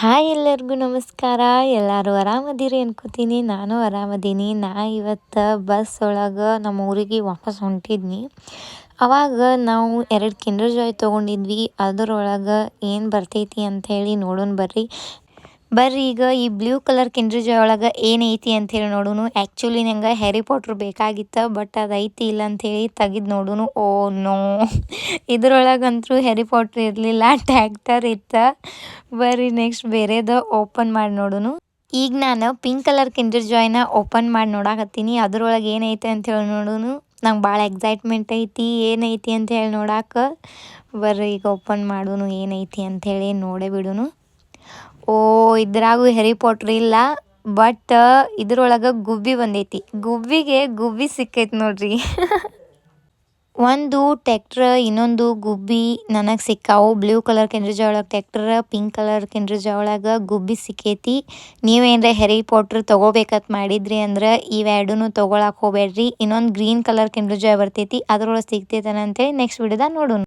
Hi ಎಲ್ಲರಿಗೂ ನಮಸ್ಕಾರ. ಎಲ್ಲರೂ ಆರಾಮದಿರಿ ಅನ್ಕೋತೀನಿ. ನಾನು ಆರಾಮದೀನಿ. ಇವತ್ತು ಬಸ್ ಒಳಗೆ ನಮ್ಮ ಊರಿಗೆ ವಾಪಸ್ ಹೊಂಟಿದ್ನಿ. ಅವಾಗ ನಾವು 2 ಕಿಂಡರ್ ಜಾಯ್ ತೊಗೊಂಡಿದ್ವಿ. ಅದರೊಳಗೆ ಏನು ಬರ್ತೈತಿ ಅಂಥೇಳಿ ನೋಡೋಣ ಬರ್ರಿ. ಈಗ ಈ ಬ್ಲೂ ಕಲರ್ ಕಿಂಡರ್ ಜಾಯ್ ಒಳಗೆ ಏನೈತಿ ಅಂಥೇಳಿ ನೋಡೋಣ. ಆ್ಯಕ್ಚುಲಿ ನಂಗೆ ಹ್ಯಾರಿ ಪಾಟ್ರ್ ಬೇಕಾಗಿತ್ತು, ಬಟ್ ಅದು ಐತಿ ಇಲ್ಲ ಅಂಥೇಳಿ ತೆಗೆದು ನೋಡೋಣ. ಓ ನೋ, ಇದ್ರೊಳಗಂತೂ ಹ್ಯಾರಿ ಪಾಟ್ರ್ ಇರಲಿಲ್ಲ, ಟ್ಯಾಕ್ಟರ್ ಇತ್ತು. ಬರ್ರಿ ನೆಕ್ಸ್ಟ್ ಬೇರೆದು ಓಪನ್ ಮಾಡಿ ನೋಡೋಣ. ಈಗ ನಾನು ಪಿಂಕ್ ಕಲರ್ ಕಿಂಡರ್ ಜಾಯ್ನ ಓಪನ್ ಮಾಡಿ ನೋಡಾಕತ್ತೀನಿ. ಅದ್ರೊಳಗೆ ಏನೈತೆ ಅಂಥೇಳಿ ನೋಡೋಣ. ನಂಗೆ ಭಾಳ ಎಕ್ಸೈಟ್ಮೆಂಟ್ ಐತಿ ಏನೈತಿ ಅಂಥೇಳಿ ನೋಡಾಕ. ಬರ್ರಿ ಈಗ ಓಪನ್ ಮಾಡೋಣ ಏನೈತಿ ಅಂಥೇಳಿ ನೋಡೇ ಬಿಡೋಣ. ಓ, ಇದ್ರಾಗೂ ಹ್ಯಾರಿ ಪಾಟ್ರ್ ಇಲ್ಲ, ಬಟ್ ಇದ್ರೊಳಗೆ ಗುಬ್ಬಿ ಬಂದೈತಿ. ಗುಬ್ಬಿ ಸಿಕ್ಕೈತಿ ನೋಡ್ರಿ. ಒಂದು ಟ್ಯಾಕ್ಟ್ರ್, ಇನ್ನೊಂದು ಗುಬ್ಬಿ ನನಗೆ ಸಿಕ್ಕಾವು. ಬ್ಲೂ ಕಲರ್ ಕಿಂಡರ್ ಜಾಯ್ ಒಳಗೆ tractor, pink colour Kinder Joy ಒಳಗೆ ಗುಬ್ಬಿ ಸಿಕ್ಕೈತಿ. ನೀವೇನರ ಹ್ಯಾರಿ ಪಾಟ್ರ್ ತೊಗೋಬೇಕಂತ ಮಾಡಿದ್ರಿ ಅಂದ್ರೆ ಇವೆರಡೂ ತೊಗೊಳಕ್ಕೆ ಹೋಗ್ಬೇಡ್ರಿ. ಇನ್ನೊಂದು ಗ್ರೀನ್ ಕಲರ್ ಕಿಂಡರ್ ಜಾಯ್ ಬರ್ತೈತಿ, ಅದ್ರೊಳಗೆ ಸಿಗ್ತೈತೇನಂತೇಳಿ ನೆಕ್ಸ್ಟ್ ವಿಡಿಯೋದಾಗ ನೋಡೋಣ.